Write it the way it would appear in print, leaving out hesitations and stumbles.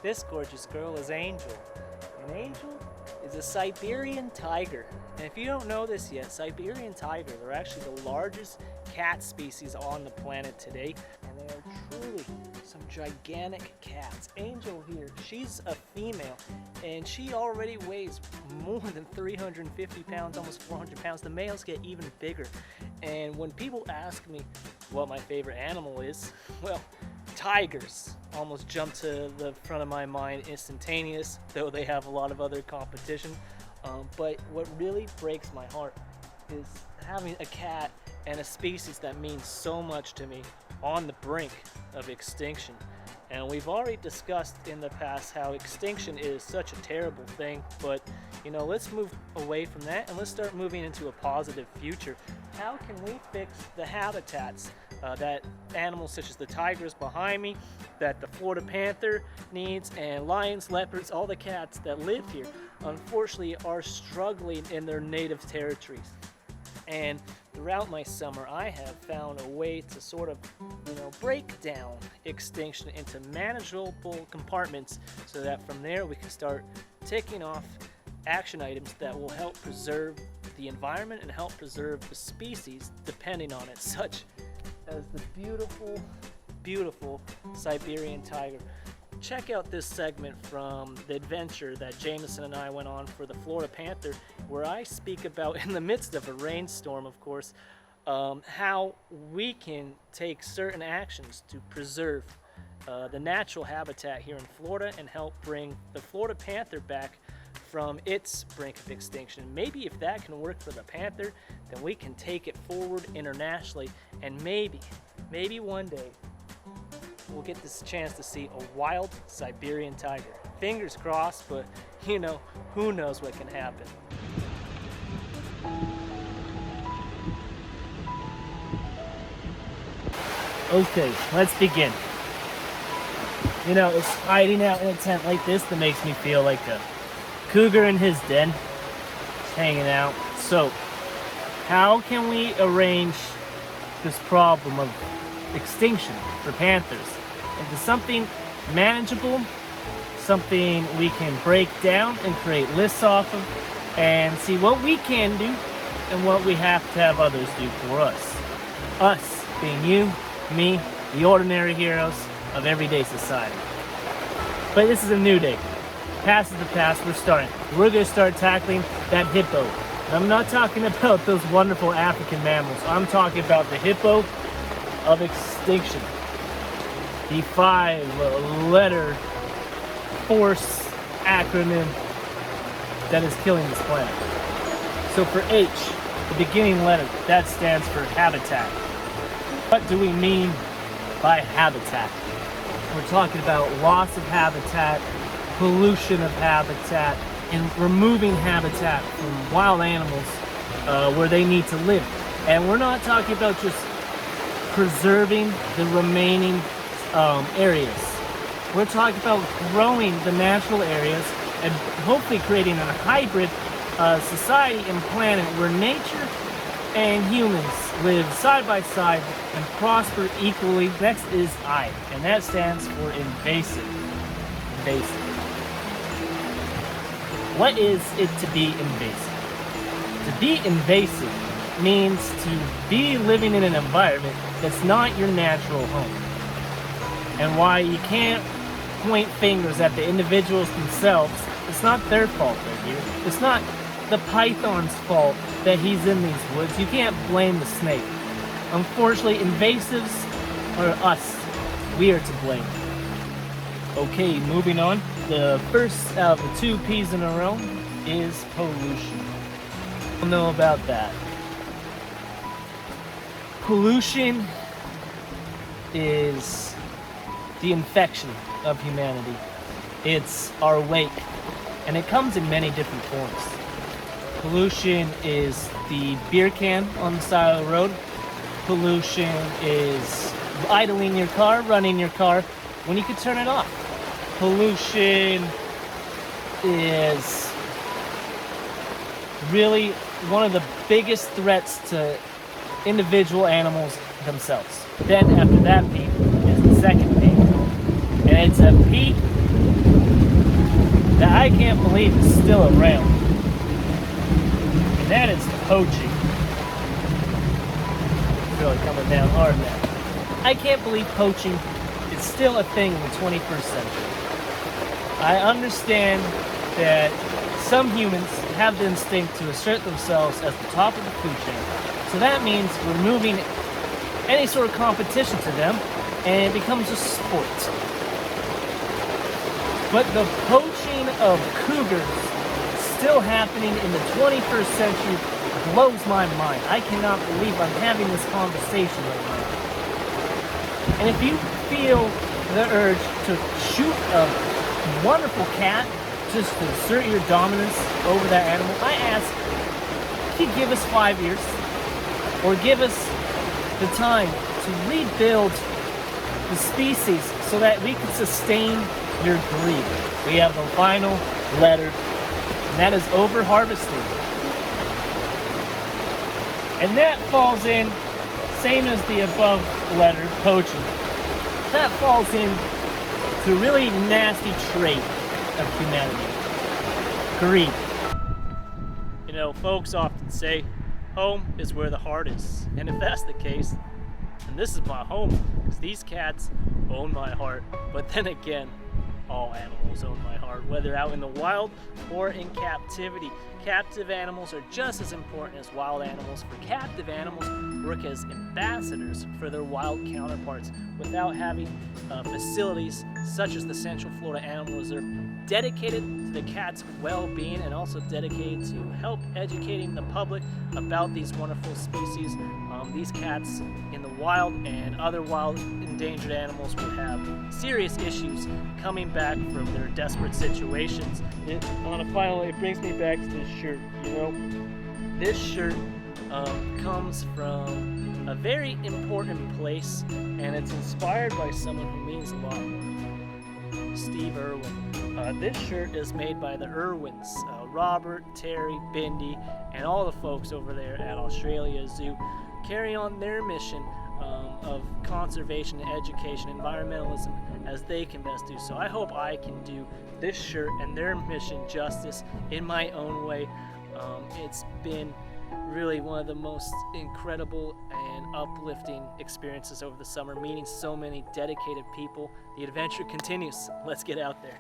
This gorgeous girl is Angel. And Angel is a Siberian tiger. And if you don't know this yet, Siberian tigers are actually the largest cat species on the planet today. And they are truly some gigantic cats. Angel here, she's a female and she already weighs more than 350 pounds, almost 400 pounds. The males get even bigger. And when people ask me what my favorite animal is, well, tigers almost jump to the front of my mind instantaneous, though they have a lot of other competition. But what really breaks my heart is having a cat and a species that means so much to me on the brink of extinction. And we've already discussed in the past how extinction is such a terrible thing, but let's move away from that and let's start moving into a positive future. How can we fix the habitats that animals such as the tigers behind me, that the Florida panther needs, and lions, leopards, all the cats that live here, unfortunately are struggling in their native territories. And throughout my summer, I have found a way to sort of, break down extinction into manageable compartments so that from there we can start ticking off action items that will help preserve the environment and help preserve the species depending on it, such as the beautiful, beautiful Siberian tiger. Check out this segment from the adventure that Jameson and I went on for the Florida Panther, where I speak about, in the midst of a rainstorm, of course, how we can take certain actions to preserve the natural habitat here in Florida and help bring the Florida Panther back from its brink of extinction. Maybe if that can work for the panther, then we can take it forward internationally, and maybe one day we'll get this chance to see a wild Siberian tiger. Fingers crossed, but who knows what can happen. Okay, let's begin. It's hiding out in a tent like this that makes me feel like a cougar in his den, hanging out. So, how can we arrange this problem of extinction for panthers into something manageable, something we can break down and create lists off of, and see what we can do and what we have to have others do for us? Us being you, me, the ordinary heroes of everyday society. But this is a new day. Past is the past, we're going to start tackling that hippo. And I'm not talking about those wonderful African mammals. I'm talking about the hippo of extinction. The 5-letter force acronym that is killing this planet. So for H, the beginning letter, that stands for habitat. What do we mean by habitat? We're talking about loss of habitat, pollution of habitat, and removing habitat from wild animals where they need to live. And we're not talking about just preserving the remaining areas. We're talking about growing the natural areas and hopefully creating a hybrid society and planet where nature and humans live side by side and prosper equally. Next is I, and that stands for invasive. Invasive. What is it to be invasive? To be invasive means to be living in an environment that's not your natural home. And why you can't point fingers at the individuals themselves, it's not their fault they're here. It's not the python's fault that he's in these woods. You can't blame the snake. Unfortunately, invasives are us. We are to blame. Okay, moving on. The first of the two P's in a row is pollution. We'll know about that. Pollution is the infection of humanity. It's our wake, and it comes in many different forms. Pollution is the beer can on the side of the road. Pollution is idling your car, running your car when you could turn it off. Pollution is really one of the biggest threats to individual animals themselves. Then after that P is the second P. And it's a P I can't believe is still around. And that is poaching. It's really coming down hard now. I can't believe poaching is still a thing in the 21st century. I understand that some humans have the instinct to assert themselves as the top of the food chain. So that means removing any sort of competition to them, and it becomes a sport. But the poaching of cougars still happening in the 21st century blows my mind. I cannot believe I'm having this conversation right now. And if you feel the urge to shoot a wonderful cat just to assert your dominance over that animal, I ask, if you give us 5 years, or give us the time to rebuild the species so that we can sustain your greed. We have the final letter, and that is over-harvesting. And that falls in, same as the above letter, poaching, that falls in to a really nasty trait of humanity, greed. You know, folks often say, home is where the heart is. And if that's the case, then this is my home, because these cats own my heart. But then again, all animals own my heart, whether out in the wild or in captivity. Captive animals are just as important as wild animals, for captive animals work as ambassadors for their wild counterparts without having facilities such as the Central Florida Animal Reserve dedicated to the cat's well-being, and also dedicated to help educating the public about these wonderful species. These cats in the wild and other wild endangered animals will have serious issues coming back from their desperate situations. On a final, it brings me back to this shirt. You know, this shirt comes from a very important place, and it's inspired by someone who means a lot, Steve Irwin. This shirt is made by the Irwins, Robert, Terry, Bindi, and all the folks over there at Australia Zoo, carry on their mission of conservation, education, environmentalism as they can best do so. I hope I can do this shirt and their mission justice in my own way. It's been really one of the most incredible and uplifting experiences over the summer, meeting so many dedicated people. The adventure continues. Let's get out there.